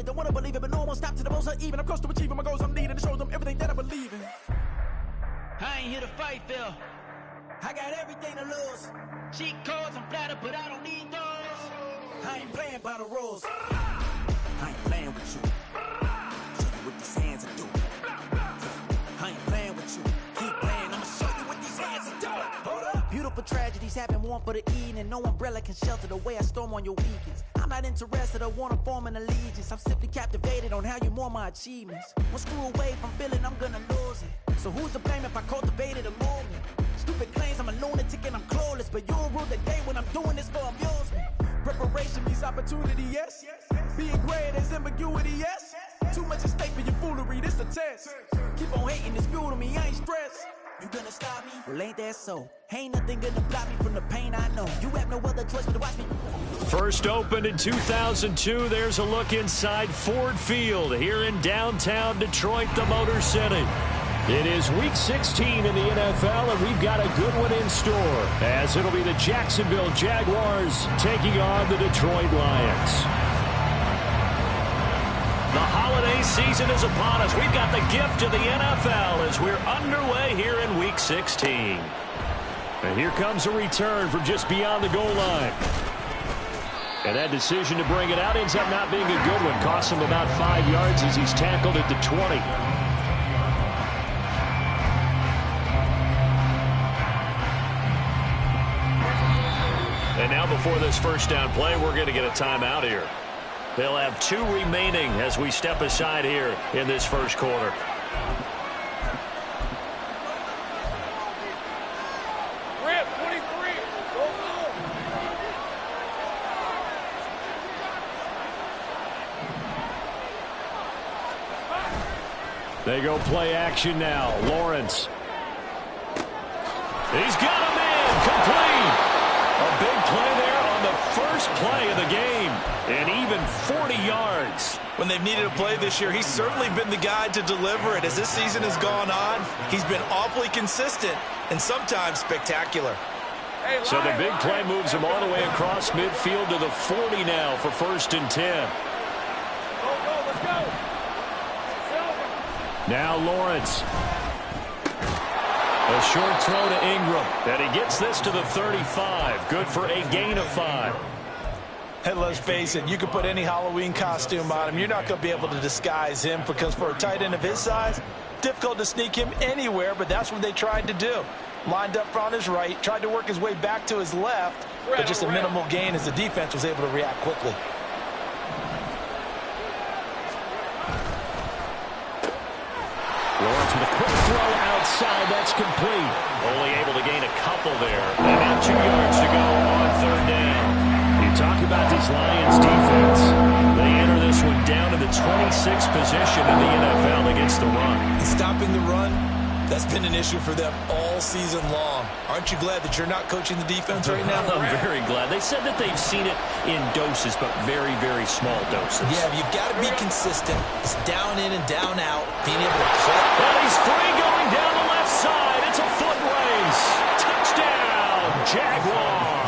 it, don't wanna believe it, but no one won't stop to the most even. I'm close to achieving my goals, I'm leading to show them everything that I believe in. I ain't here to fight, Phil. I got everything to lose. Cheat codes, I'm flattered, but I don't need those. I ain't playing by the rules. I ain't playing with you. Show you what these hands are doing. I ain't playing with you. Keep playing, I'ma show you what these hands are doing. Hold up. Beautiful tragedies happen, one for the evening. No umbrella can shelter the way I storm on your weekends. I'm not interested or wanna form an allegiance. I'm simply captivated on how you more my achievements. One screw away from feeling I'm gonna lose it. So who's to blame if I cultivated a movement? Stupid claims I'm a lunatic and I'm clueless, but you'll rule the day when I'm doing this for amusement. Preparation means opportunity, yes. Being great is ambiguity, yes. Too much at stake for your foolery, this a test. Keep on hating, it's fuel to me, I ain't stressed. You gonna stop me? Well, ain't that so? Ain't nothing gonna block me from the pain I know. You have no other choice but to watch me. First opened in 2002, there's a look inside Ford Field here in downtown Detroit, the Motor City. It is Week 16 in the NFL, and we've got a good one in store, as it'll be the Jacksonville Jaguars taking on the Detroit Lions. The holiday season is upon us. We've got the gift of the NFL as we're underway here in Week 16. And here comes a return from just beyond the goal line. And that decision to bring it out ends up not being a good one. Costs him about 5 yards as he's tackled at the 20. And now before this first down play, we're going to get a timeout here. They'll have 2 remaining as we step aside here in this first quarter. They go play action now. Lawrence. He's got him in. Complete. A big play there on the first play of the game. And even 40 yards. When they've needed a play this year, he's certainly been the guy to deliver it. As this season has gone on, he's been awfully consistent and sometimes spectacular. So the big play moves him all the way across midfield to the 40 now for 1st and 10. Let's go. Now Lawrence. A short throw to Ingram. And he gets this to the 35. Good for a gain of 5. And let's face it, you can put any Halloween costume on him. You're not going to be able to disguise him because for a tight end of his size, difficult to sneak him anywhere, but that's what they tried to do. Lined up on his right, tried to work his way back to his left, but just a minimal gain as the defense was able to react quickly. Lawrence with a quick throw outside. That's complete. Only able to gain a couple there. And now 2 yards to go on 3rd down. You talk about this Lions defense. They enter this one down to the 26th position in the NFL against the run. Stopping the run, that's been an issue for them all season long. Aren't you glad that you're not coaching the defense right now? I'm very glad. They said that they've seen it in doses, but very, very small doses. Yeah, you've got to be consistent. It's down in and down out, being able to play. And he's free going down the left side. It's a foot race. Touchdown, Jaguars.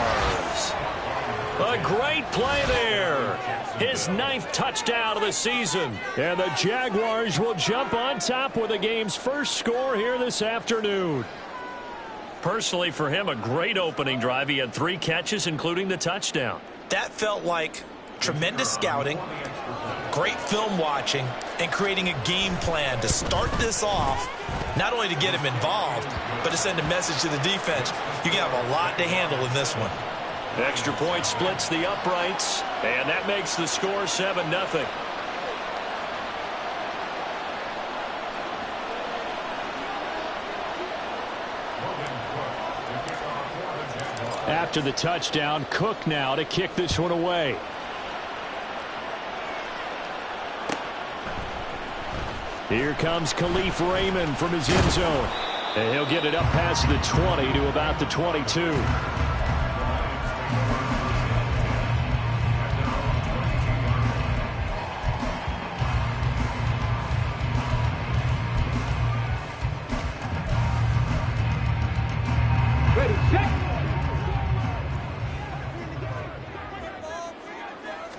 A great play there. His 9th touchdown of the season. And the Jaguars will jump on top with the game's first score here this afternoon. Personally, for him, a great opening drive. He had 3 catches, including the touchdown. That felt like tremendous scouting, great film watching, and creating a game plan to start this off, not only to get him involved, but to send a message to the defense. You can have a lot to handle in this one. Extra point splits the uprights, and that makes the score 7-0. After the touchdown, Cook now to kick this one away. Here comes Khalif Raymond from his end zone. And he'll get it up past the 20 to about the 22.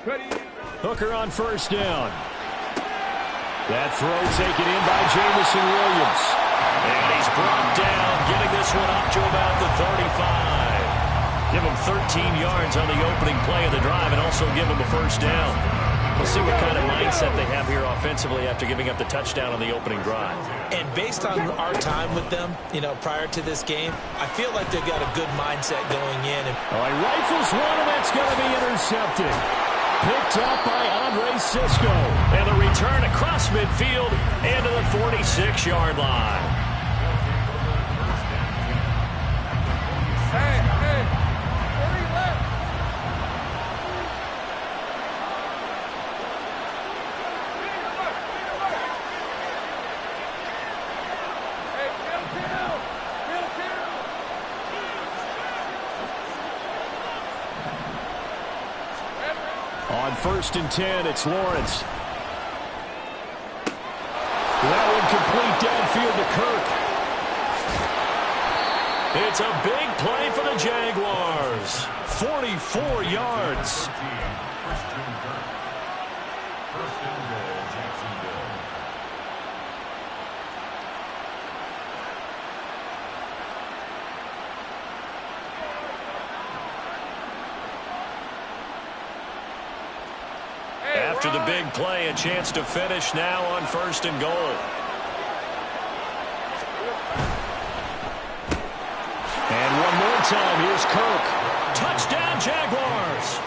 Hooker on first down. That throw taken in by Jamison Williams. And he's brought down, getting this one up to about the 35. Give him 13 yards on the opening play of the drive and also give him a first down. We'll see what kind of mindset they have here offensively after giving up the touchdown on the opening drive. And based on our time with them, prior to this game, I feel like they've got a good mindset going in. All right, rifles one, and that's going to be intercepted. Picked up by Andre Cisco. And the return across midfield into the 46-yard line. Hey, hurry left. Hey, Bill Carroll. On 1st and 10, it's Lawrence. That one complete downfield to Kirk. It's a big play for the Jaguars. 44 yards. After the big play, a chance to finish now on 1st and goal. And one more time, here's Kirk. Touchdown, Jaguars.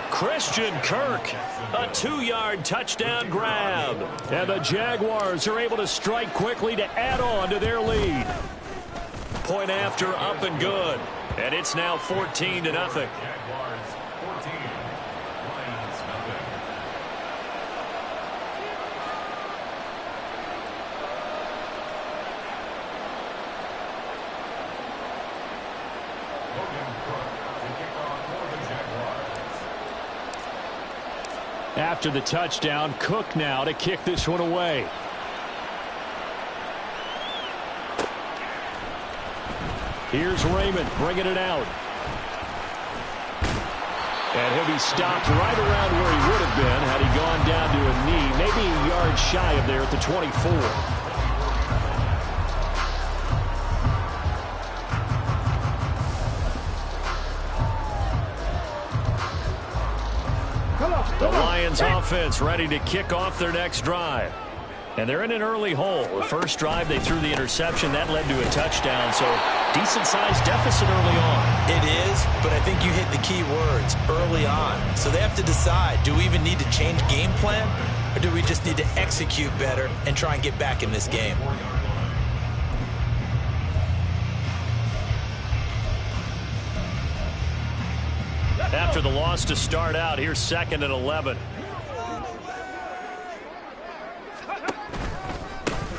Christian Kirk, a 2-yard touchdown grab. And the Jaguars are able to strike quickly to add on to their lead. Point after, up and good. And it's now 14-0. After the touchdown, Cook now to kick this one away. Here's Raymond bringing it out. And he'll be stopped right around where he would have been had he gone down to a knee, maybe a yard shy of there at the 24. The Lions offense ready to kick off their next drive. And they're in an early hole. The first drive, they threw the interception. That led to a touchdown, so decent-sized deficit early on. It is, but I think you hit the key words, early on. So they have to decide, do we even need to change game plan, or do we just need to execute better and try and get back in this game? After the loss to start out, here's 2nd and 11.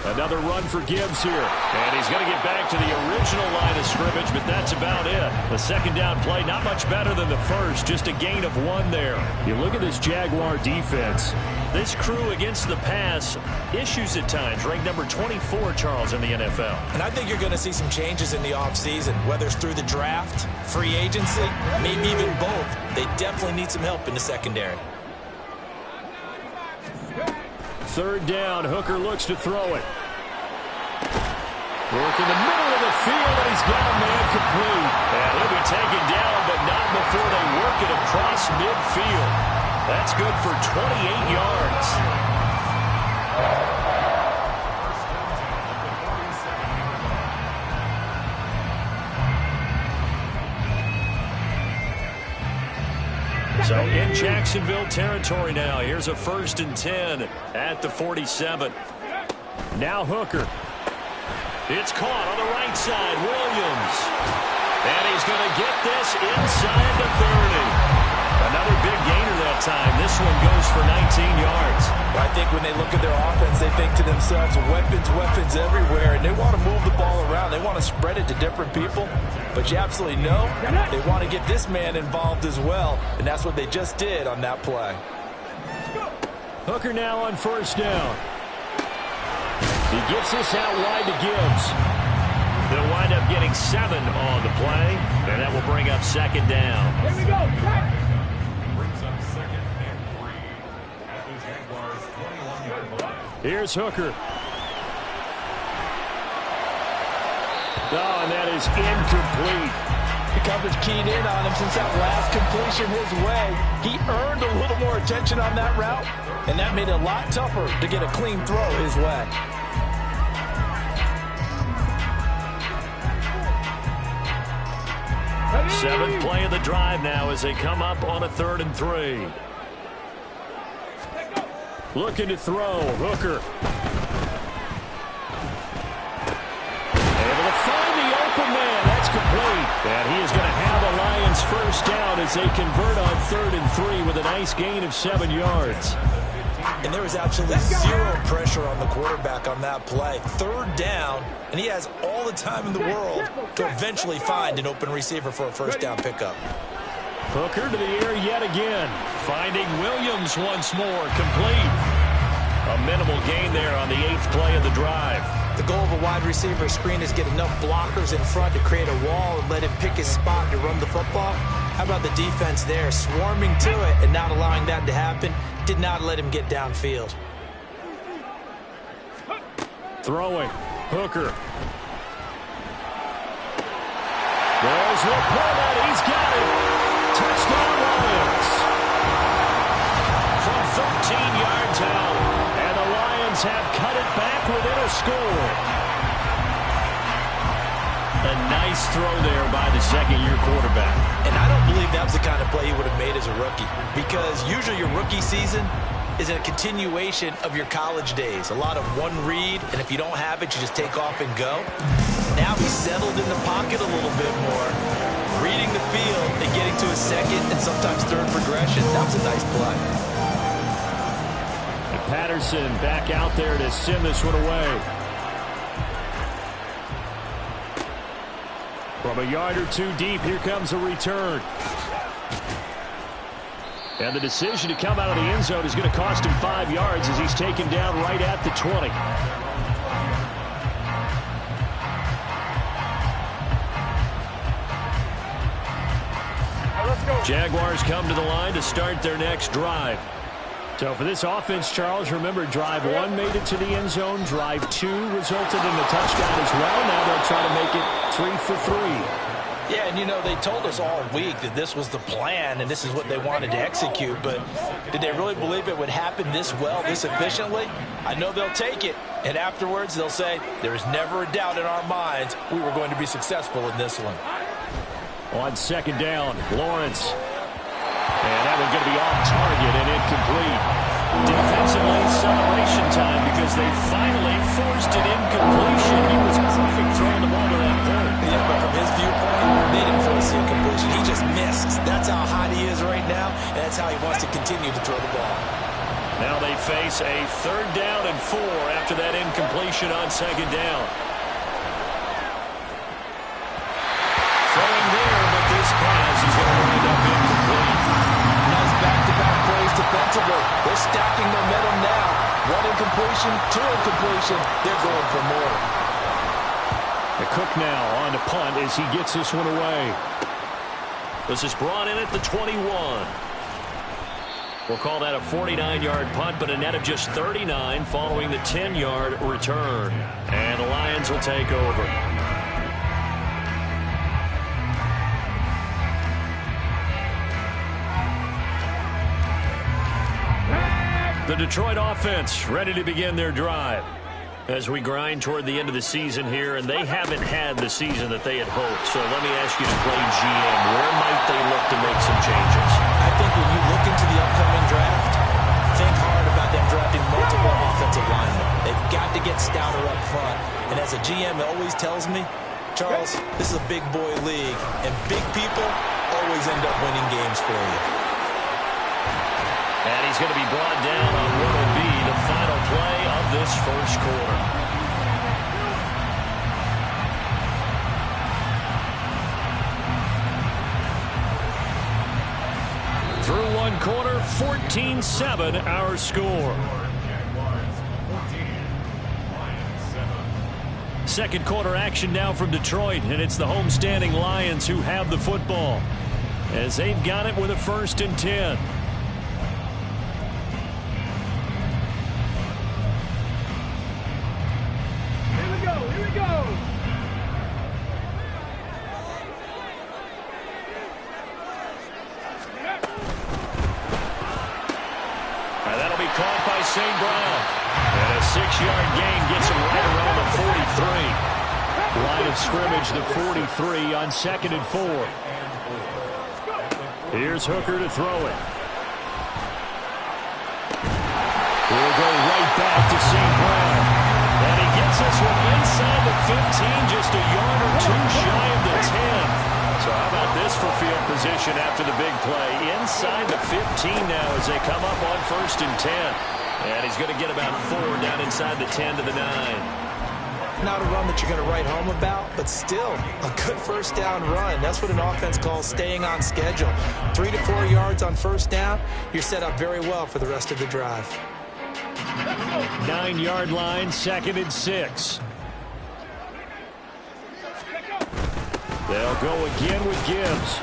Another run for Gibbs here. And he's going to get back to the original line of scrimmage, but that's about it. The second down play, not much better than the first, just a gain of 1 there. You look at this Jaguar defense. This crew against the pass, issues at times, ranked number 24, Charles, in the NFL. And I think you're going to see some changes in the offseason, whether it's through the draft, free agency, maybe even both. They definitely need some help in the secondary. 3rd down, Hooker looks to throw it. Work in the middle of the field, and he's got a man complete. And he'll be taken down, but not before they work it across midfield. That's good for 28 yards. So in Jacksonville territory now. Here's a 1st and 10 at the 47. Now Hooker. It's caught on the right side. Williams. And he's going to get this inside the 30. Another big gainer that time. This one goes for 19 yards. Well, I think when they look at their offense, they think to themselves, weapons everywhere, and they want to move the ball around. They want to spread it to different people. But you absolutely know they want to get this man involved as well, and that's what they just did on that play. Hooker now on 1st down. He gets this out wide to Gibbs. They'll wind up getting 7 on the play, and that will bring up 2nd down. Here we go. Here's Hooker. Oh, and that is incomplete. The coverage keyed in on him since that last completion his way. He earned a little more attention on that route, and that made it a lot tougher to get a clean throw his way. Seventh play of the drive now as they come up on a 3rd and 3. Looking to throw. Hooker. Able to find the open man. That's complete. And he is going to have the Lions first down as they convert on 3rd and 3 with a nice gain of 7 yards. And there was absolutely zero pressure on the quarterback on that play. 3rd down, and he has all the time in the world to eventually find an open receiver for a first down pickup. Hooker to the air yet again. Finding Williams once more. Complete. A minimal gain there on the 8th play of the drive. The goal of a wide receiver screen is get enough blockers in front to create a wall and let him pick his spot to run the football. How about the defense there, swarming to it and not allowing that to happen? Did not let him get downfield. Throwing. Hooker. There's Laporta. He's got it. Touchdown Lions. From 13 yards out. And the Lions have cut it back within a score. A nice throw there by the second-year quarterback. And I don't believe that was the kind of play he would have made as a rookie. Because usually your rookie season is a continuation of your college days. A lot of one read, and if you don't have it, you just take off and go. Now he's settled in the pocket a little bit more, reading the field and getting to his second and sometimes third progression. That was a nice play. And Patterson back out there to send this one away. From a yard or two deep, here comes a return. And the decision to come out of the end zone is going to cost him 5 yards as he's taken down right at the 20. Jaguars come to the line to start their next drive. So for this offense, Charles, remember, drive 1 made it to the end zone. Drive 2 resulted in a touchdown as well. Now they'll try to make it 3 for 3. Yeah, and you know, they told us all week that this was the plan and this is what they wanted to execute, but did they really believe it would happen this well, this efficiently? I know they'll take it, and afterwards they'll say, there is never a doubt in our minds we were going to be successful in this one. On second down, Lawrence. And that one's going to be off target and incomplete. Defensively, celebration time because they finally forced an incompletion. He was perfect throwing the ball to that point. Yeah, but from his viewpoint, they didn't force the incompletion. He just missed. That's how hot he is right now, and that's how he wants to continue to throw the ball. Now they face a 3rd down and 4 after that incompletion on second down. Throwing there, but this pass is going to wind up incomplete. Nice back-to-back plays defensively. They're stacking momentum now. 1 incompletion, 2 incompletion. They're going for more. The Cook now on to punt as he gets this one away. This is brought in at the 21. We'll call that a 49-yard punt, but a net of just 39 following the 10-yard return. And the Lions will take over. The Detroit offense ready to begin their drive as we grind toward the end of the season here, and they haven't had the season that they had hoped. So let me ask you to play GM. Where might they look to make some changes? I think when you look into the upcoming draft, think hard about them drafting multiple offensive linemen. They've got to get stouter up front. And as a GM always tells me, Charles, this is a big boy league, and big people always end up winning games for you. And he's going to be brought down on what will be the final play of this first quarter. Through one quarter, 14-7 our score. Second quarter action now from Detroit, and it's the homestanding Lions who have the football as they've got it with a 1st and 10. Here we go. And that'll be caught by St. Brown. And a 6-yard gain gets him right around the 43. Line of scrimmage, the 43 on 2nd and 4. Here's Hooker to throw it. He'll go right back to St. Brown. And he gets this one inside the 15, just a yard or two shy of the 10. So how about this for field position after the big play? Inside the 15 now as they come up on 1st and 10. And he's going to get about 4 down inside the 10 to the 9. Not a run that you're going to write home about, but still a good first down run. That's what an offense calls staying on schedule. 3 to 4 yards on first down, you're set up very well for the rest of the drive. 9-yard line, 2nd and 6. They'll go again with Gibbs.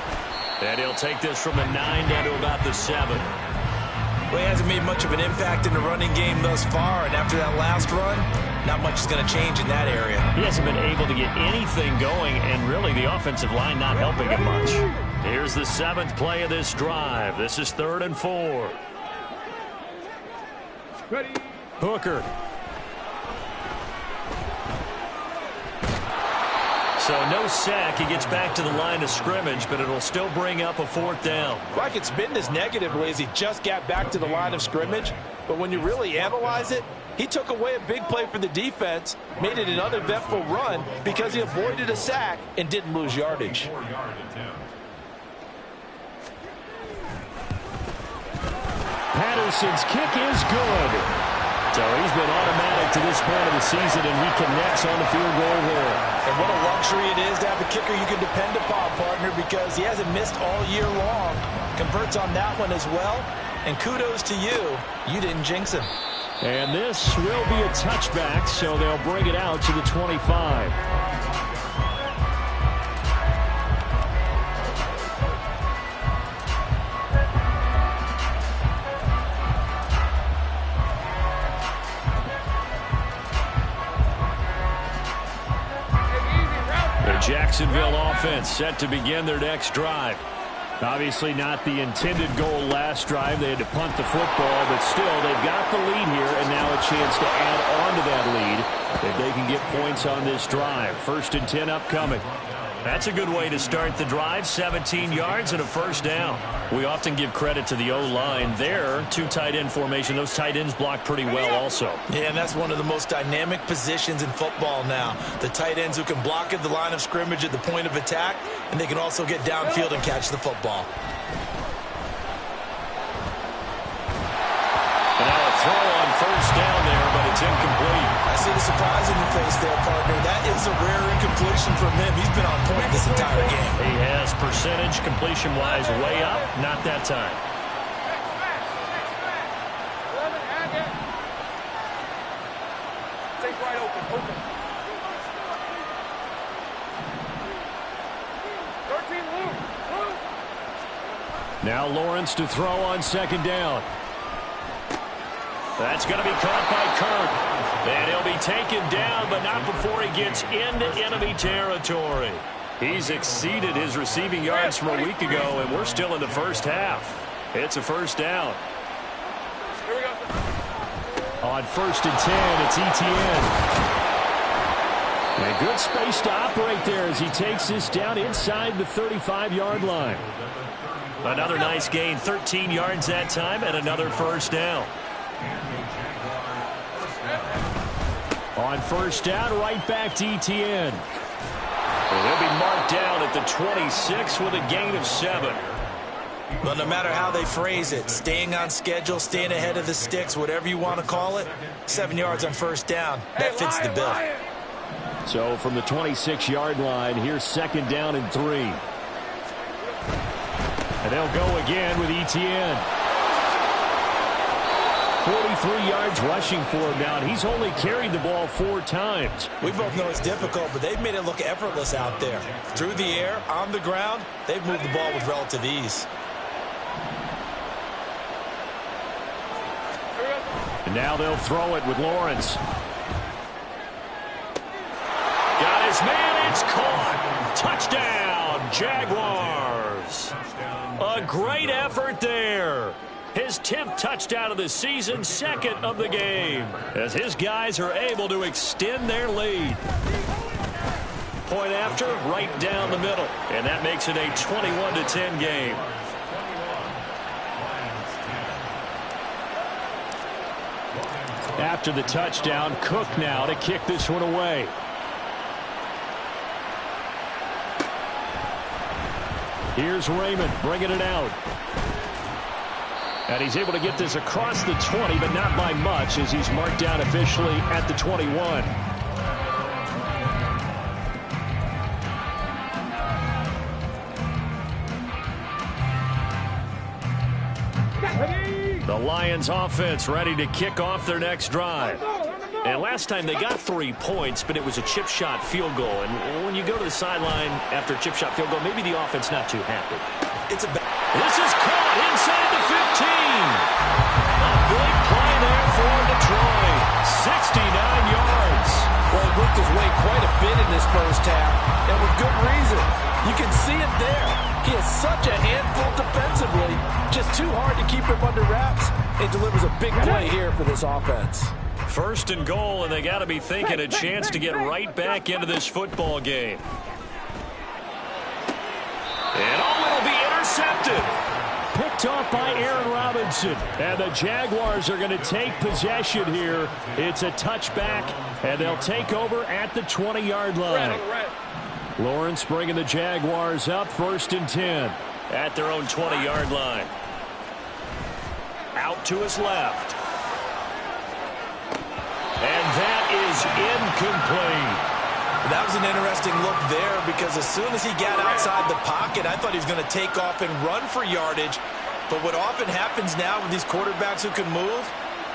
And he'll take this from the 9 down to about the 7. Well, he hasn't made much of an impact in the running game thus far, and after that last run, not much is going to change in that area. He hasn't been able to get anything going, and really the offensive line not helping him much. Here's the 7th play of this drive. This is 3rd and 4. Ready. Hooker. So no sack. He gets back to the line of scrimmage, but it'll still bring up a 4th down. Like it's been as negatively as he just got back to the line of scrimmage, but when you really analyze it, he took away a big play for the defense, made it an uneventful run because he avoided a sack and didn't lose yardage. Patterson's kick is good. So he's been automatic to this point of the season, and he connects on the field goal there. And what a luxury it is to have a kicker you can depend upon, partner, because he hasn't missed all year long. Converts on that one as well. And kudos to you. You didn't jinx him. And this will be a touchback, so they'll bring it out to the 25. Jacksonville offense set to begin their next drive. Obviously not the intended goal last drive. They had to punt the football, but still they've got the lead here and now a chance to add on to that lead if they can get points on this drive. 1st and 10 upcoming. That's a good way to start the drive. 17 yards and a 1st down. We often give credit to the O-line there. 2 tight end formation. Those tight ends block pretty well also. Yeah, and that's one of the most dynamic positions in football now. The tight ends who can block at the line of scrimmage at the point of attack, and they can also get downfield and catch the football. And now a throw on 1st down there, but it's incomplete. I see the surprise in your face there, partner. That is a rare incompletion from him. He's been on point this entire game. He has percentage completion-wise way up. Not that time. 11, and it. Stay wide open. 13, Luke. Now Lawrence to throw on 2nd down. That's going to be caught by Kirk. And he'll be taken down, but not before he gets into enemy territory. He's exceeded his receiving yards from a week ago, and we're still in the 1st half. It's a 1st down. Here we go. On 1st and 10, it's Etienne. And good space to operate there as he takes this down inside the 35-yard line. Another nice gain, 13 yards that time, and another 1st down. On 1st down, right back to Etienne. And he'll be marked down at the 26 with a gain of 7. Well, no matter how they phrase it, staying on schedule, staying ahead of the sticks, whatever you want to call it, 7 yards on 1st down. That fits the bill. So from the 26-yard line, here's 2nd down and 3. And they'll go again with Etienne. 43 yards rushing for him now. He's only carried the ball 4 times. We both know it's difficult, but they've made it look effortless out there. Through the air, on the ground, they've moved the ball with relative ease. And now they'll throw it with Lawrence. his man. It's caught. Touchdown, Jaguars. A great effort there. His 10th touchdown of the season, 2nd of the game, as his guys are able to extend their lead. Point after, right down the middle, and that makes it a 21-10 game. After the touchdown, Cook now to kick this one away. Here's Raymond bringing it out. And he's able to get this across the 20, but not by much, as he's marked down officially at the 21. The Lions offense ready to kick off their next drive. And last time they got 3 points, but it was a chip shot field goal. And when you go to the sideline after a chip shot field goal, maybe the offense not too happy. This is caught inside the 15. A big play there for Detroit. 69 yards. Well, he worked his way quite a bit in this first half, and with good reason. You can see it there. He is such a handful defensively. Just too hard to keep him under wraps. It delivers a big play here for this offense. 1st and goal, and they got to be thinking a chance to get right back into this football game. And it'll be intercepted. Picked off by Aaron Robinson. And the Jaguars are going to take possession here. It's a touchback, and they'll take over at the 20-yard line. Lawrence bringing the Jaguars up 1st and 10 at their own 20-yard line. Out to his left. And that is incomplete. That was an interesting look there, because as soon as he got outside the pocket, I thought he was going to take off and run for yardage. But what often happens now with these quarterbacks who can move,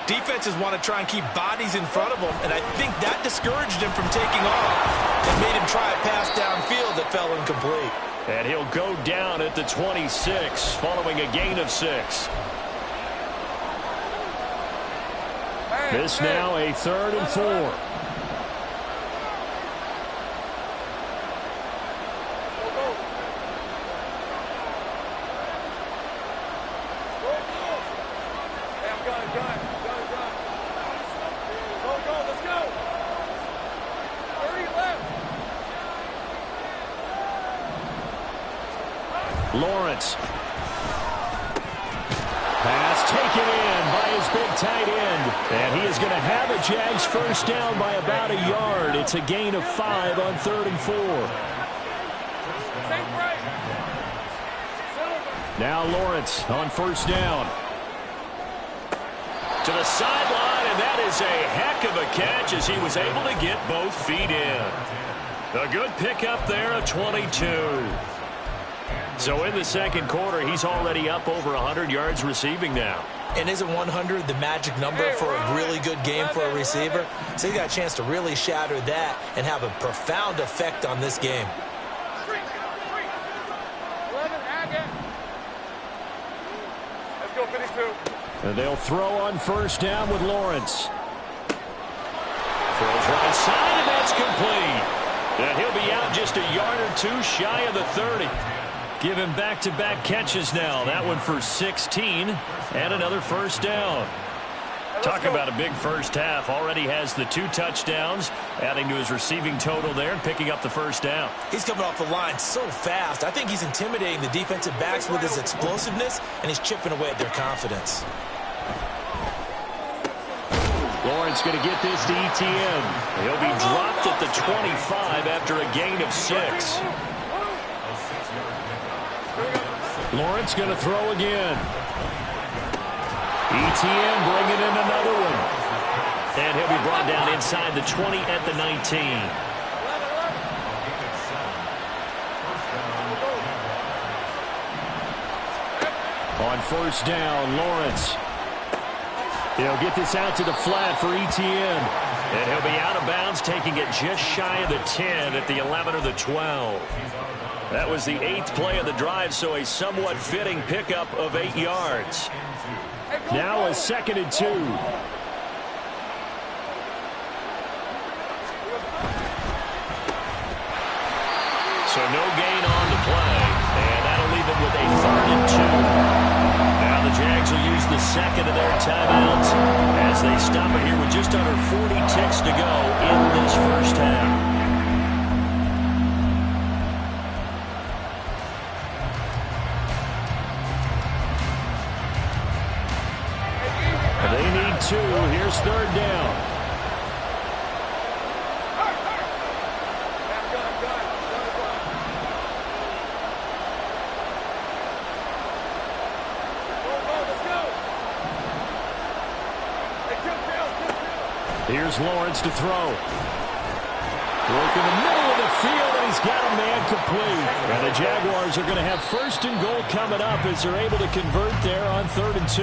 defenses want to try and keep bodies in front of them, and I think that discouraged him from taking off and made him try a pass downfield that fell incomplete. And he'll go down at the 26 following a gain of 6. This now a 3rd and 4. Lawrence. Pass taken in by his big tight end. And he is going to have a Jags first down by about a yard. It's a gain of 5 on 3rd and 4. Now Lawrence on 1st down. To the sideline, and that is a heck of a catch as he was able to get both feet in. A good pickup there, a 22. So in the 2nd quarter, he's already up over 100 yards receiving now. And isn't 100 the magic number for a really good game for a receiver? So he got a chance to really shatter that and have a profound effect on this game. 11, Agate. Let's go, 52. And they'll throw on 1st down with Lawrence. Throws right side, and that's complete. And he'll be out just a yard or 2 shy of the 30. Give him back-to-back catches now. That one for 16 and another 1st down. Talk about a big first half. Already has the 2 touchdowns, adding to his receiving total there and picking up the 1st down. He's coming off the line so fast. I think he's intimidating the defensive backs with his explosiveness, and he's chipping away at their confidence. Lawrence going to get this to ETN. He'll be dropped at the 25 after a gain of 6. Lawrence going to throw again. ETN bringing in another one. And he'll be brought down inside the 20 at the 19. On 1st down, Lawrence. He'll get this out to the flat for ETN. And he'll be out of bounds, taking it just shy of the 10 at the 11 or the 12. That was the 8th play of the drive, so a somewhat fitting pickup of 8 yards. Now a 2nd and 2. So no gain on the play, and that'll leave it with a 3rd and 2. Now the Jags will use the second of their timeouts as they stop it here with just under 40 ticks to go in this first half. They need 2. Here's 3rd down. Here's Lawrence to throw. Work in the middle of the field, and he's got a man complete. And the Jaguars are going to have 1st and goal coming up as they're able to convert there on 3rd and 2.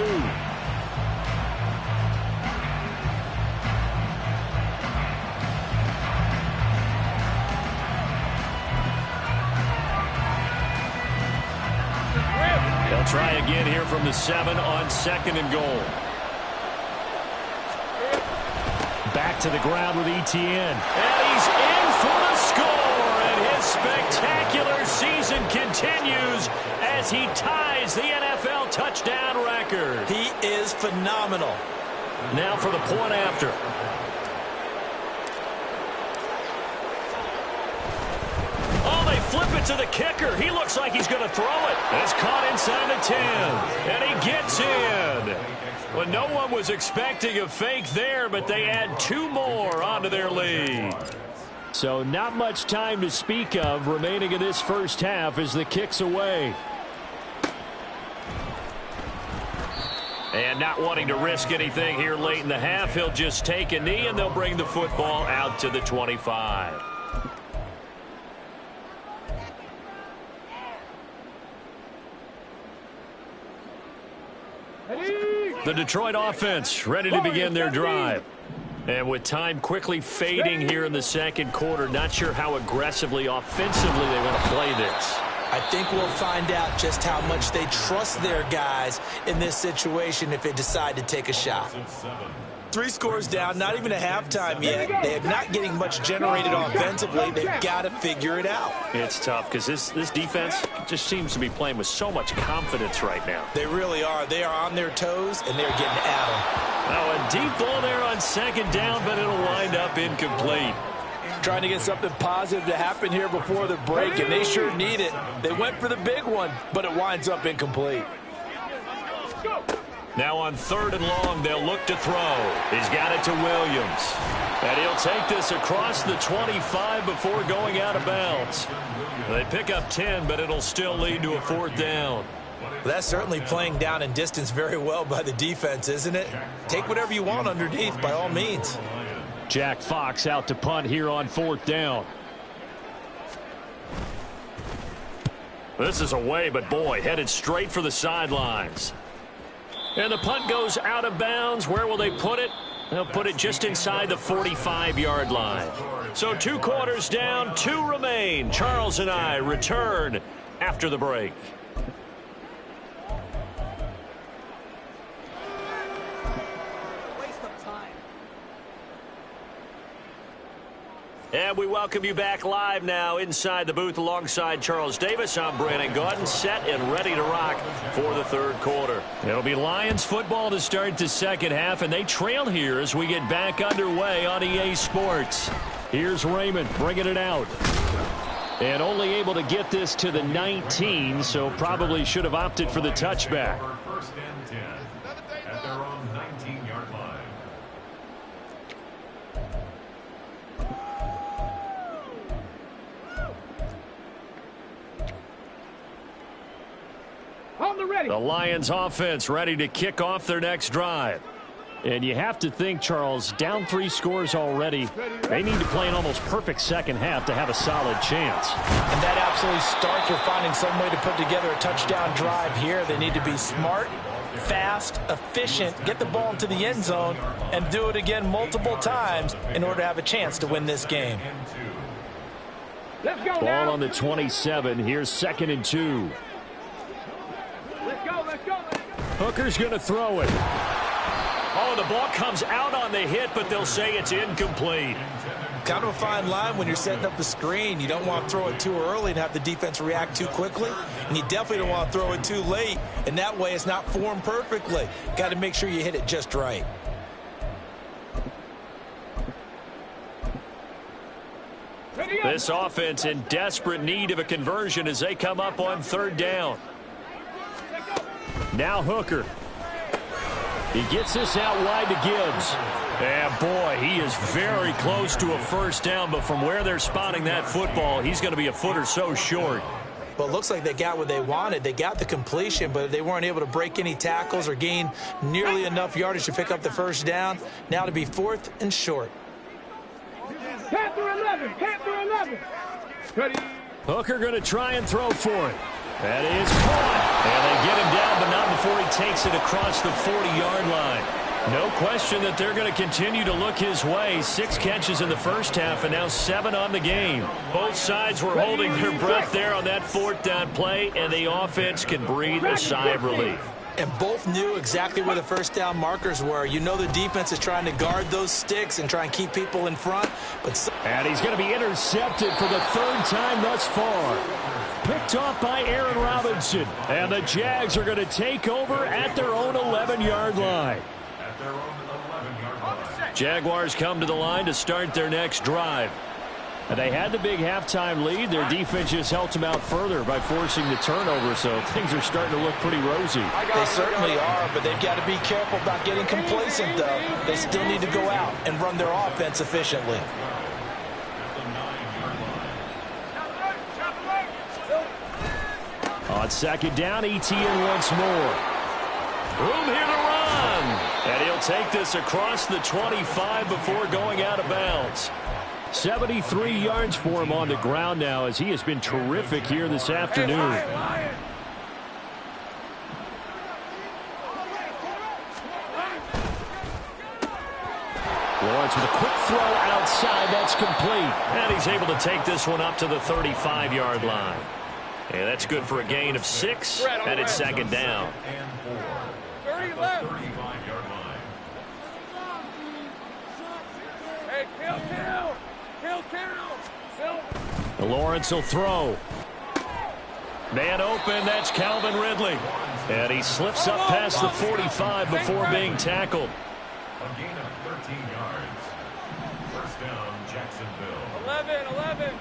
They'll try again here from the 7 on 2nd and goal. Back to the ground with Etienne. And he's in for the score. And his spectacular season continues as he ties the NFL touchdown record. He is phenomenal. Now for the point after. Oh, they flip it to the kicker. He looks like he's going to throw it. It's caught inside the 10. And he gets in. Well, no one was expecting a fake there, but they add 2 more onto their lead. So not much time to speak of remaining in this first half as the kick's away. And not wanting to risk anything here late in the half, he'll just take a knee, and they'll bring the football out to the 25. The Detroit offense ready to begin their drive. And with time quickly fading here in the 2nd quarter, not sure how aggressively, offensively they want to play this. I think we'll find out just how much they trust their guys in this situation if they decide to take a shot. 3 scores down, not even a halftime yet. They're not getting much generated offensively. They've got to figure it out. It's tough because this defense just seems to be playing with so much confidence right now. They really are. They are on their toes, and they're getting at them. Now a deep ball there on 2nd down, but it'll wind up incomplete. Trying to get something positive to happen here before the break, and they sure need it. They went for the big one, but it winds up incomplete. Now on 3rd and long, they'll look to throw. He's got it to Williams. And he'll take this across the 25 before going out of bounds. They pick up 10, but it'll still lead to a 4th down. Well, that's certainly playing down in distance very well by the defense, isn't it? Take whatever you want underneath, by all means. Jack Fox out to punt here on 4th down. This is away, but boy, headed straight for the sidelines. And the punt goes out of bounds. Where will they put it? They'll put it just inside the 45-yard line. So 2 quarters down, 2 remain. Charles and I return after the break. And we welcome you back live now inside the booth alongside Charles Davis. I'm Brandon Gaudin, set and ready to rock for the 3rd quarter. It'll be Lions football to start the 2nd half, and they trail here as we get back underway on EA Sports. Here's Raymond bringing it out. And only able to get this to the 19, so probably should have opted for the touchback. 1st and 10 at their own 19-yard line. The Lions offense ready to kick off their next drive. And you have to think, Charles, down 3 scores already. They need to play an almost perfect 2nd half to have a solid chance. And that absolutely starts with finding some way to put together a touchdown drive here. They need to be smart, fast, efficient, get the ball into the end zone, and do it again multiple times in order to have a chance to win this game. Let's go Ball now. on the 27. Here's 2nd and 2. Let's go, let's go. Hooker's going to throw it. Oh, the ball comes out on the hit, but they'll say it's incomplete. kind of a fine line when you're setting up the screen. You don't want to throw it too early and have the defense react too quickly, and you definitely don't want to throw it too late, and that way it's not formed perfectly. Got to make sure you hit it just right. This offense in desperate need of a conversion as they come up on third down. Now Hooker. He gets this out wide to Gibbs. And boy, he is very close to a first down, but from where they're spotting that football, he's going to be a foot or so short. Well, it looks like they got what they wanted. They got the completion, but they weren't able to break any tackles or gain nearly enough yardage to pick up the first down. Now to be 4th and short. Panther 11, Panther 11. Ready. Hooker going to try and throw for it. That is caught. And they get him down, but not before he takes it across the 40-yard line. No question that they're going to continue to look his way. 6 catches in the first half and now 7 on the game. Both sides were holding their breath there on that 4th down play, and the offense can breathe a sigh of relief. And both knew exactly where the first down markers were. You know the defense is trying to guard those sticks and try and keep people in front. And he's going to be intercepted for the 3rd time thus far. Picked off by Aaron Robinson. And the Jags are going to take over at their own 11-yard line. Jaguars come to the line to start their next drive. And they had the big halftime lead. Their defense just helped them out further by forcing the turnover, so things are starting to look pretty rosy. They certainly are, but they've got to be careful about getting complacent, though. They still need to go out and run their offense efficiently. On 2nd down, ETN once more. Room here to run. And he'll take this across the 25 before going out of bounds. 73 yards for him on the ground now as he has been terrific here this afternoon. Lawrence with a quick throw outside. That's complete. And he's able to take this one up to the 35-yard line. And that's good for a gain of 6, and it's 2nd down. 30 left. Hey, kill. Lawrence will throw. Man open, that's Calvin Ridley. And he slips up past the 45 before being tackled. A gain of 13 yards. First down, Jacksonville. 11.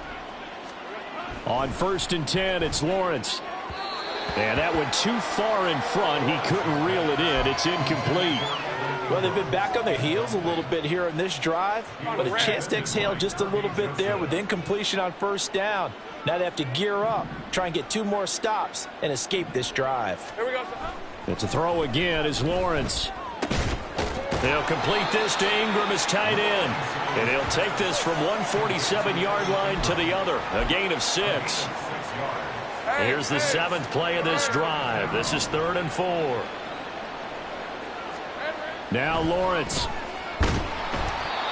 On 1st and 10, it's Lawrence. And that went too far in front. He couldn't reel it in. It's incomplete. Well, they've been back on their heels a little bit here on this drive, but a chance to exhale just a little bit there with incompletion on 1st down. Now they have to gear up, try and get 2 more stops, and escape this drive. Here we go. It's a throw again as Lawrence. They'll complete this to Ingram as tight end. And he'll take this from 147-yard line to the other. A gain of 6. Here's the 7th play of this drive. This is 3rd and 4. Now Lawrence.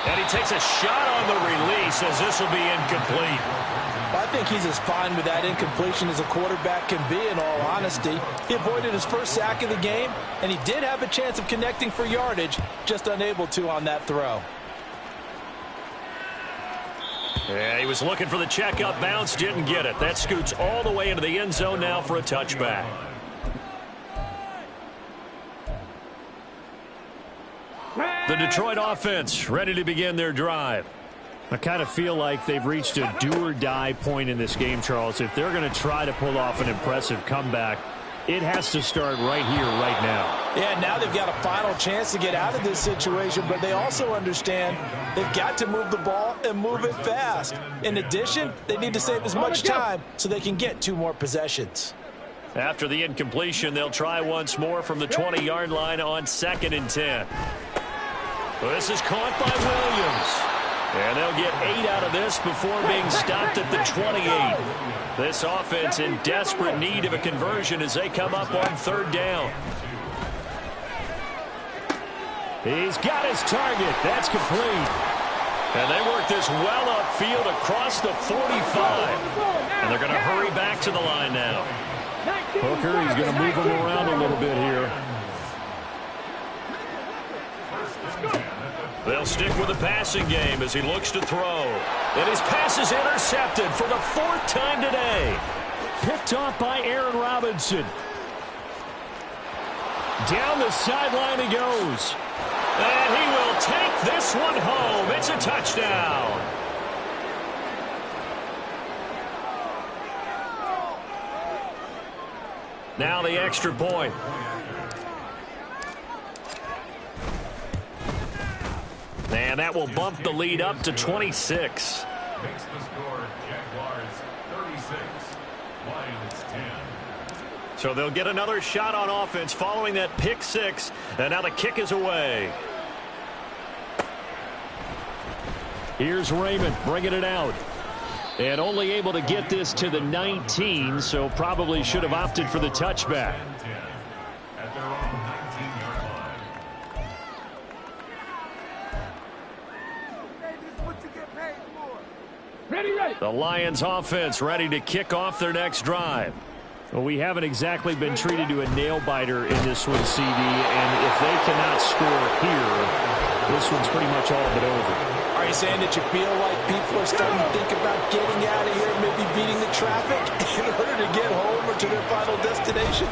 And he takes a shot on the release as this will be incomplete. I think he's as fine with that incompletion as a quarterback can be, in all honesty. He avoided his first sack of the game, and he did have a chance of connecting for yardage, just unable to on that throw. Yeah, he was looking for the checkup bounce, didn't get it. That scoots all the way into the end zone now for a touchback. The Detroit offense ready to begin their drive. I kind of feel like they've reached a do-or-die point in this game, Charles. If they're going to try to pull off an impressive comeback, it has to start right here, right now. Yeah, now they've got a final chance to get out of this situation, but they also understand they've got to move the ball and move it fast. In addition, they need to save as much time so they can get 2 more possessions. After the incompletion, they'll try once more from the 20-yard line on 2nd and 10. Well, this is caught by Williams. And they'll get 8 out of this before being stopped at the 28. This offense in desperate need of a conversion as they come up on 3rd down. He's got his target. That's complete. And they work this well upfield across the 45. And they're going to hurry back to the line now. Hooker, he's going to move him around a little bit here. They'll stick with the passing game as he looks to throw. And his pass is intercepted for the 4th time today. Picked off by Aaron Robinson. Down the sideline he goes. And he will take this one home. It's a touchdown. Now the extra point. And that will bump the lead up to 26. Makes the score Jaguars 36, Lions 10. So they'll get another shot on offense following that pick 6. And now the kick is away. Here's Raymond bringing it out. And only able to get this to the 19, so probably should have opted for the touchback. At their own 19-yard line. Ready. The Lions offense ready to kick off their next drive. Well, we haven't exactly been treated to a nail-biter in this one, CD, and if they cannot score here, this one's pretty much all but over. Are you saying that you feel like people are starting to think about getting out of here, maybe beating the traffic in order to get home or to their final destination?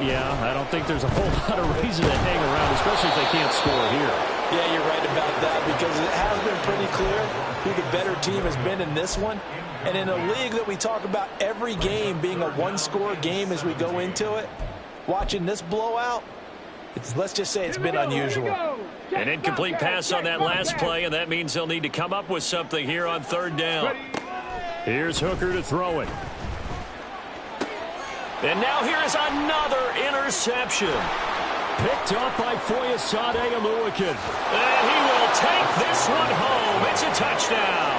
Yeah, I don't think there's a whole lot of reason to hang around, especially if they can't score here. Yeah, you're right about that, because it has been pretty clear who the better team has been in this one. And in a league that we talk about every game being a one-score game as we go into it, watching this blowout, let's just say it's been unusual. An incomplete pass on that last play, and that means they'll need to come up with something here on 3rd down. Here's Hooker to throw it. And now here is another interception. Picked off by Foyesade Oluwakin. And he will take this one home. It's a touchdown.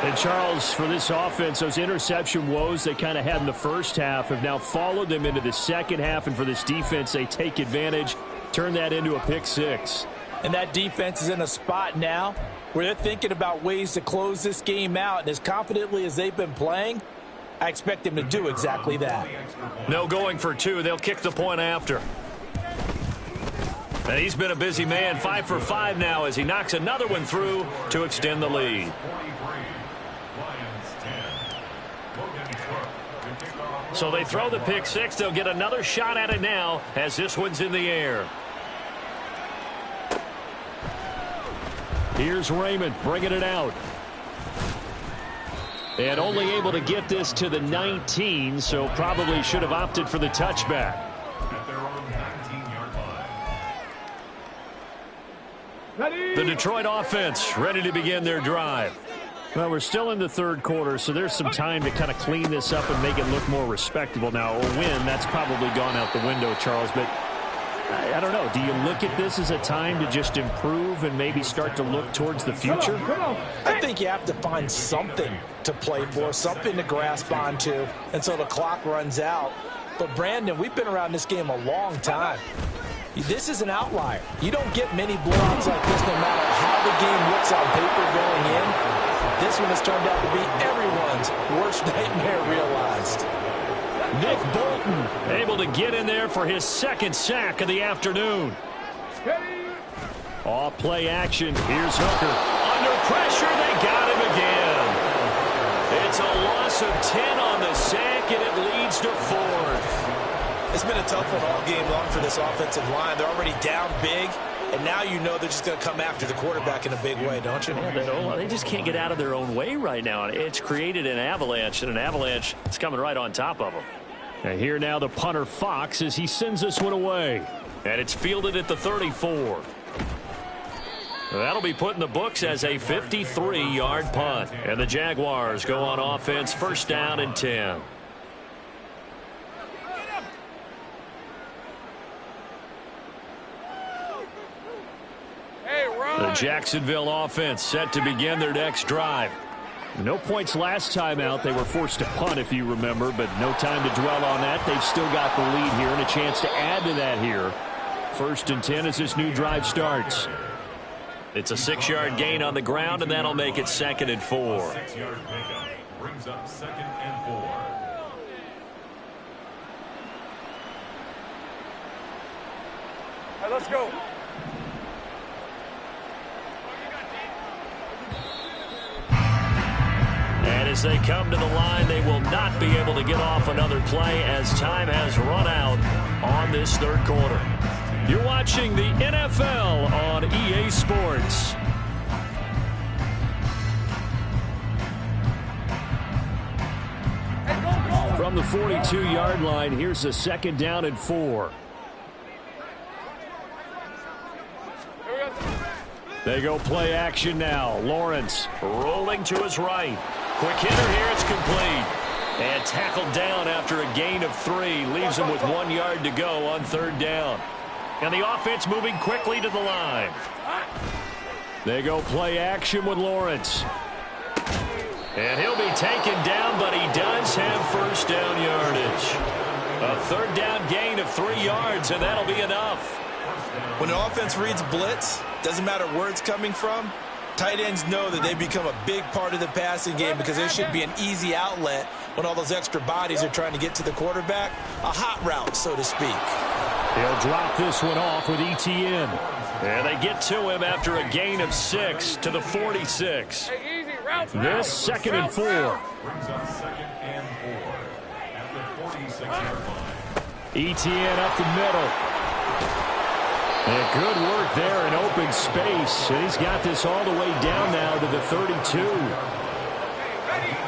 And Charles, for this offense, those interception woes they kind of had in the first half have now followed them into the second half. And for this defense, they take advantage, turn that into a pick 6. And that defense is in a spot now where they're thinking about ways to close this game out. And as confidently as they've been playing, I expect them to do exactly that. No going for 2. They'll kick the point after. And he's been a busy man, 5 for 5 now as he knocks another one through to extend the lead. So they throw the pick 6. They'll get another shot at it now as this one's in the air. Here's Raymond bringing it out. And only able to get this to the 19, so probably should have opted for the touchback. At their own 19-yard line. The Detroit offense ready to begin their drive. Well, we're still in the 3rd quarter, so there's some time to kind of clean this up and make it look more respectable now. A win, that's probably gone out the window, Charles, but I don't know. Do you look at this as a time to just improve and maybe start to look towards the future? I think you have to find something to play for, something to grasp onto until the clock runs out. But, Brandon, we've been around this game a long time. This is an outlier. You don't get many blowouts like this no matter how the game looks on paper going in. This one has turned out to be everyone's worst nightmare realized. Nick Bolton able to get in there for his 2nd sack of the afternoon. Off play action. Here's Hooker. Under pressure, they got him again. It's a loss of 10 on the sack, and it leads to 4th. It's been a tough one all game long for this offensive line. They're already down big, and now you know they're just going to come after the quarterback in a big way, don't you? Yeah, they just can't get out of their own way right now. It's created an avalanche, and an avalanche is coming right on top of them. And here now the punter Fox as he sends this one away. And it's fielded at the 34. That'll be put in the books as a 53-yard punt. And the Jaguars go on offense, 1st down and 10. The Jacksonville offense set to begin their next drive. No points last time out. They were forced to punt, if you remember, but no time to dwell on that. They've still got the lead here and a chance to add to that here. 1st and 10 as this new drive starts. It's a 6-yard gain on the ground, and that'll make it 2nd and 4. 6-yard pickup brings up 2nd and 4. All right, let's go. As they come to the line, they will not be able to get off another play as time has run out on this third quarter. You're watching the NFL on EA Sports. From the 42-yard line, here's a 2nd down and 4. They go play action now. Lawrence rolling to his right. Quick hitter here. It's complete. And tackled down after a gain of 3. Leaves him with 1 yard to go on 3rd down. And the offense moving quickly to the line. They go play action with Lawrence. And he'll be taken down, but he does have 1st down yardage. A 3rd down gain of 3 yards, and that'll be enough. When an offense reads blitz, doesn't matter where it's coming from, tight ends know that they become a big part of the passing game because there should be an easy outlet when all those extra bodies are trying to get to the quarterback. A hot route, so to speak. He'll drop this one off with ETN. And they get to him after a gain of 6 to the 46. This 2nd and 4. Brings up 2nd and 4 at the 46-yard line. ETN up the middle. And good work there in open space. And he's got this all the way down now to the 32.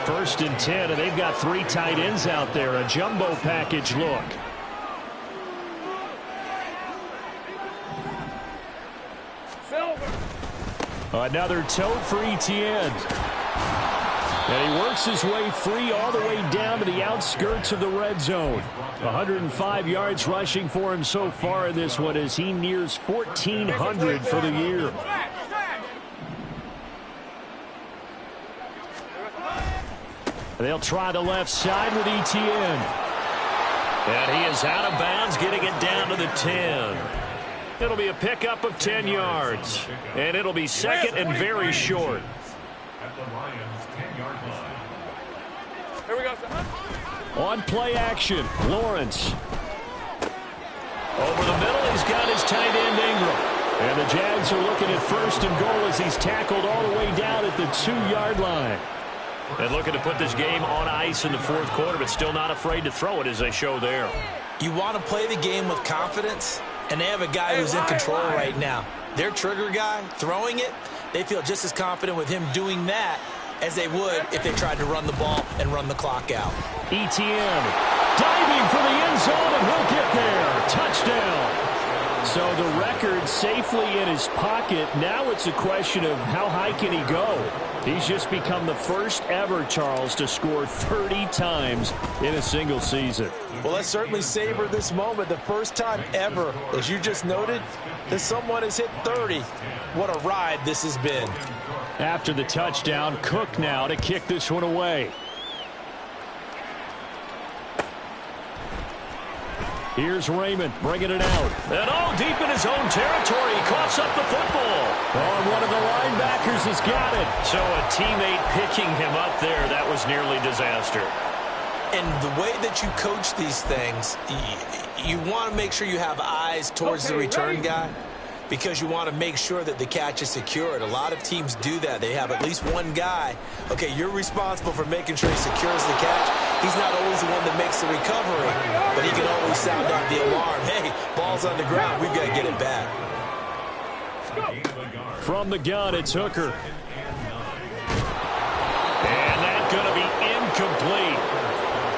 1st and 10, and they've got 3 tight ends out there. A jumbo package look. Another tote for ETN. And he works his way free all the way down to the outskirts of the red zone. 105 yards rushing for him so far in this one as he nears 1,400 for the year. They'll try the left side with ETN. And he is out of bounds, getting it down to the 10. It'll be a pickup of 10 yards. And it'll be 2nd and very short. At the Lions' 10-yard line. Here we go. On play action, Lawrence. Over the middle, he's got his tight end Ingram. And the Jags are looking at 1st and goal as he's tackled all the way down at the 2-yard line. And looking to put this game on ice in the 4th quarter, but still not afraid to throw it as they show there. You want to play the game with confidence, and they have a guy who's in control right now. Their trigger guy, throwing it, they feel just as confident with him doing that as they would if they tried to run the ball and run the clock out. ETN diving for the end zone, and he'll get there. Touchdown. So the record safely in his pocket. Now it's a question of how high can he go. He's just become the first ever, Charles, to score 30 times in a single season. Well, let's certainly savor this moment. The first time ever, as you just noted, that someone has hit 30. What a ride this has been. After the touchdown, Cook now to kick this one away. Here's Raymond bringing it out. And deep in his own territory. He coughs up the football. And one of the linebackers has got it. So a teammate picking him up there, that was nearly disaster. And the way that you coach these things, you want to make sure you have eyes towards the return guy because you want to make sure that the catch is secured. A lot of teams do that. They have at least one guy. Okay, you're responsible for making sure he secures the catch. He's not always the one that makes the recovery, but he can always sound out the alarm. Hey, ball's on the ground. We've got to get it back. From the gun, it's Hooker. And that's going to be incomplete.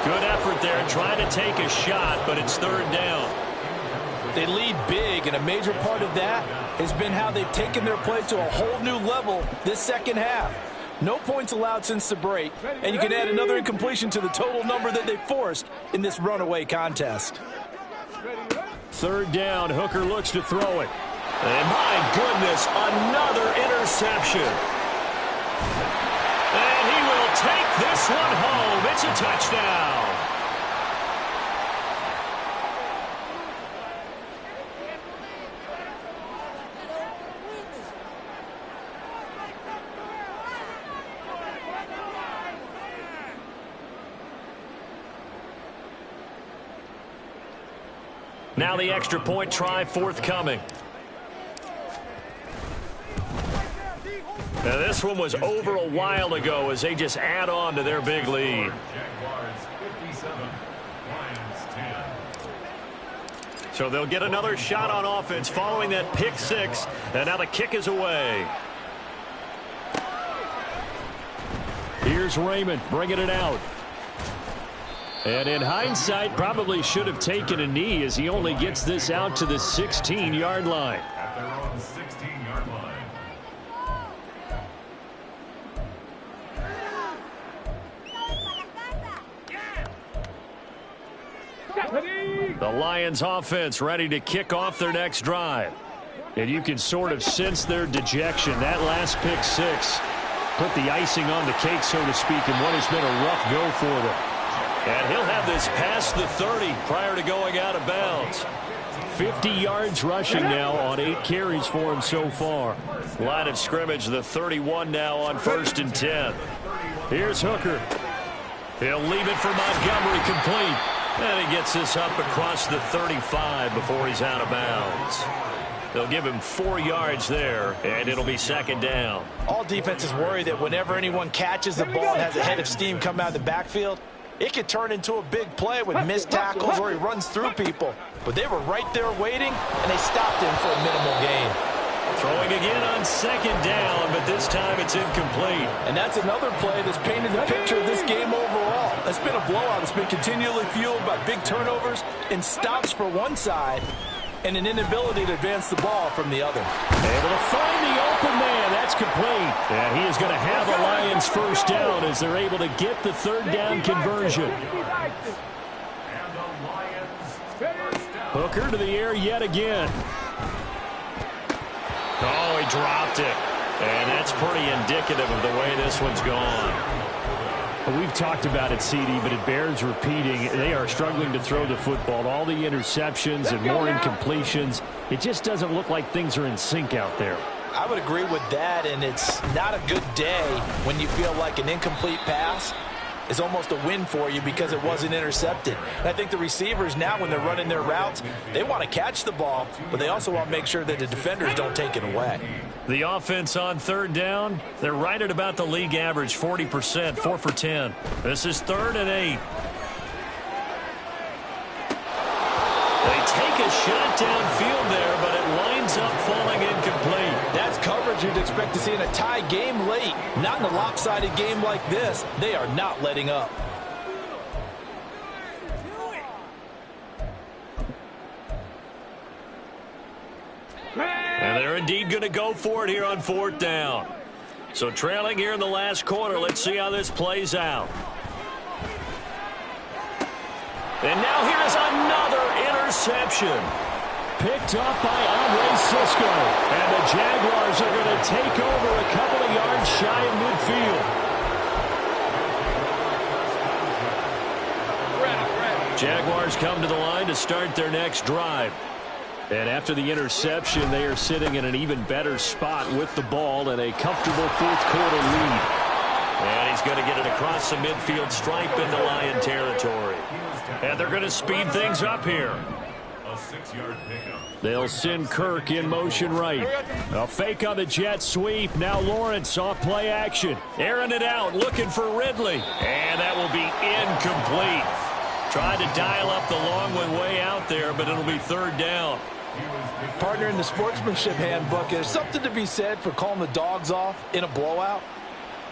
Good effort there trying to take a shot, but it's 3rd down. They lead big, and a major part of that has been how they've taken their play to a whole new level this second half. No points allowed since the break, and you can add another incompletion to the total number that they forced in this runaway contest. 3rd down, Hooker looks to throw it. And my goodness, another interception. And he will take this one home. It's a touchdown. Now the extra point try forthcoming. Now, this one was over a while ago as they just add on to their big lead. Jaguars 57, Lions 10. So they'll get another shot on offense following that pick six. And now the kick is away. Here's Raymond bringing it out. And in hindsight, probably should have taken a knee as he only gets this out to the 16-yard line. At their own 16-yard line. The Lions offense ready to kick off their next drive. And you can sort of sense their dejection. That last pick six put the icing on the cake, so to speak, in what has been a rough go for them. And he'll have this past the 30 prior to going out of bounds. 50 yards rushing now on 8 carries for him so far. Line of scrimmage, the 31 now on 1st and 10. Here's Hooker. He'll leave it for Montgomery complete. And he gets this up across the 35 before he's out of bounds. They'll give him 4 yards there, and it'll be 2nd down. All defenses worry that whenever anyone catches the ball and has a head of steam come out of the backfield, it could turn into a big play with missed tackles or he runs through people. But they were right there waiting, and they stopped him for a minimal gain. Throwing again on 2nd down, but this time it's incomplete. And that's another play that's painted the picture of this game overall. It's been a blowout. It's been continually fueled by big turnovers and stops for one side and an inability to advance the ball from the other. Able to find the open man. That's complete. And he is going to have a Lions first down as they're able to get the 3rd down conversion. And the Lions first down. Hooker to the air yet again. Oh, he dropped it. And that's pretty indicative of the way this one's gone. We've talked about it, CD, but it bears repeating. They are struggling to throw the football. All the interceptions and more incompletions. It just doesn't look like things are in sync out there. I would agree with that, and it's not a good day when you feel like an incomplete pass is almost a win for you because it wasn't intercepted. And I think the receivers now, when they're running their routes, they want to catch the ball, but they also want to make sure that the defenders don't take it away. The offense on 3rd down, they're right at about the league average, 40%, 4 for 10. This is 3rd and 8. They take a shot downfield there, but it winds up falling incomplete. That's coverage you'd expect to see in a tie game late. Not in a lopsided game like this. They are not letting up. And they're indeed going to go for it here on 4th down. So trailing here in the last quarter, let's see how this plays out. And now here is another interception. Picked up by Andre Cisco. And the Jaguars are going to take over a couple of yards shy of midfield. Jaguars come to the line to start their next drive. And after the interception, they are sitting in an even better spot with the ball and a comfortable 4th quarter lead. And he's going to get it across the midfield stripe into Lion territory. And they're going to speed things up here. A 6-yard pickup. They'll send Kirk in motion right. A fake on the jet sweep. Now Lawrence off play action. Airing it out, looking for Ridley. And that will be incomplete. Tried to dial up the long one way out there, but it'll be 3rd down. Partner, in the sportsmanship handbook, there's something to be said for calling the dogs off in a blowout.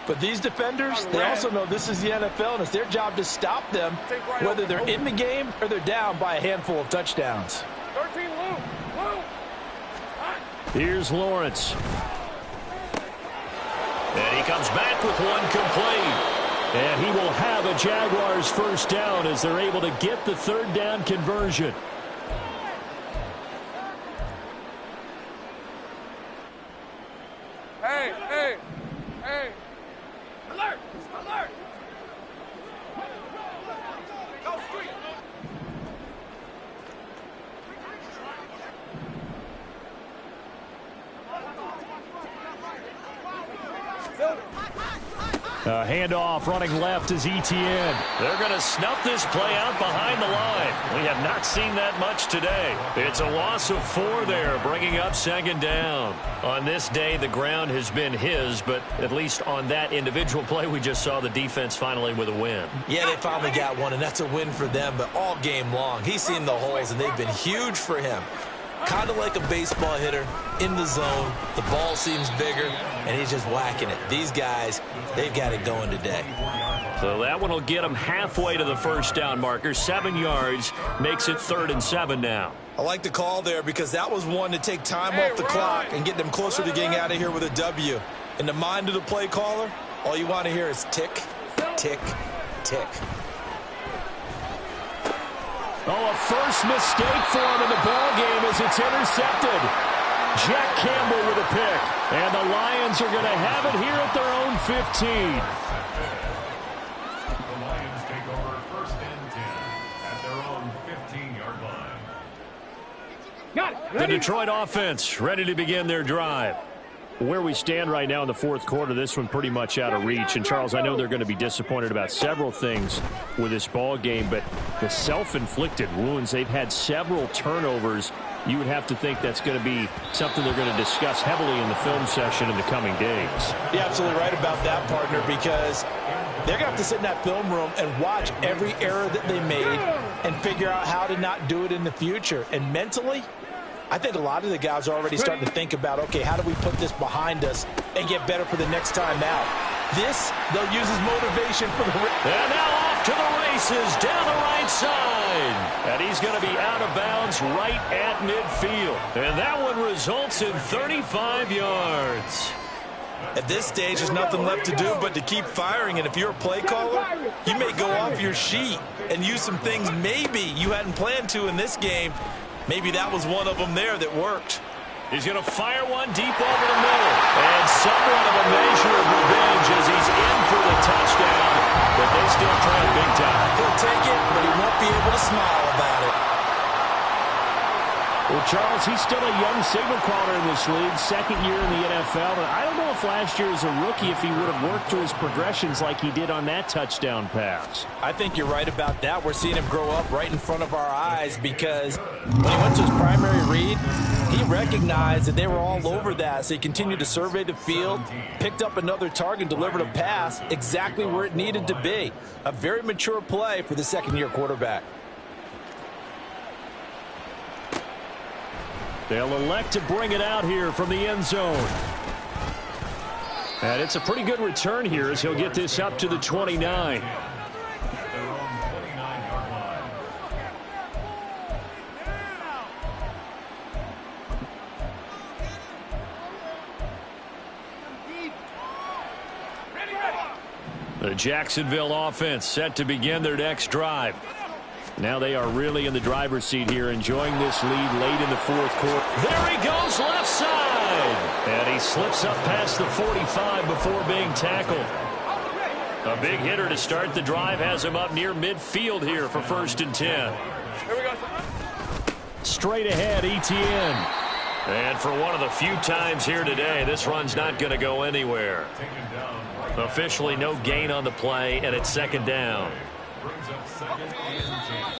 But these defenders, they also know this is the NFL, and it's their job to stop them, whether they're in the game or they're down by a handful of touchdowns. 13, Lou. Here's Lawrence. And he comes back with one complete. And he will have a Jaguars first down as they're able to get the 3rd down conversion. Hey. Alert! Alert! Go street! Handoff running left is ETN. They're going to snuff this play out behind the line. We have not seen that much today. It's a loss of 4 there, bringing up second down. On this day, the ground has been his, but at least on that individual play, we just saw the defense finally with a win. Yeah, they finally got one, and that's a win for them, but all game long, he's seen the holes, and they've been huge for him. Kind of like a baseball hitter in the zone. The ball seems bigger, and he's just whacking it. These guys, they've got it going today. So that one will get them halfway to the first down marker. 7 yards makes it 3rd and 7 now. I like the call there because that was one to take time off the clock and get them closer to getting out of here with a W. In the mind of the play caller, all you want to hear is tick, tick, tick. Oh, a first mistake for him in the ball game as it's intercepted. Jack Campbell with a pick. And the Lions are going to have it here at their own 15. The Lions take over 1st and 10 at their own 15-yard line. Got it. The Detroit offense ready to begin their drive. Where we stand right now in the 4th quarter, this one pretty much out of reach. And, Charles, I know they're going to be disappointed about several things with this ball game, but the self-inflicted wounds, they've had several turnovers. You would have to think that's going to be something they're going to discuss heavily in the film session in the coming days. You're absolutely right about that, partner, because they're going to have to sit in that film room and watch every error that they made and figure out how to not do it in the future. And mentally, I think a lot of the guys are already starting to think about, okay, how do we put this behind us and get better for the next time out? This, they'll use as motivation for the... And now off to the races down the right side. And he's going to be out of bounds right at midfield. And that one results in 35 yards. At this stage, there's nothing left to do but to keep firing. And if you're a play caller, you may go off your sheet and use some things maybe you hadn't planned to in this game. Maybe that was one of them there that worked. He's going to fire one deep over the middle. And somewhat of a measure of revenge as he's in for the touchdown. But they still trail big time. He'll take it, but he won't be able to smile about it. Well, Charles, he's still a young signal caller in this league, 2nd year in the NFL. And I don't know if last year as a rookie, if he would have worked through his progressions like he did on that touchdown pass. I think you're right about that. We're seeing him grow up right in front of our eyes because when he went to his primary read, he recognized that they were all over that. So he continued to survey the field, picked up another target, delivered a pass exactly where it needed to be. A very mature play for the 2nd-year quarterback. They'll elect to bring it out here from the end zone. And it's a pretty good return here as he'll get this up to the 29. At their own 29-yard line. The Jacksonville offense set to begin their next drive. Now they are really in the driver's seat here, enjoying this lead late in the 4th quarter. There he goes, left side. And he slips up past the 45 before being tackled. A big hitter to start the drive has him up near midfield here for 1st and 10. Here we go. Straight ahead, ETN. And for one of the few times here today, this run's not going to go anywhere. Officially no gain on the play, and it's 2nd down. Brings up 2nd and 10.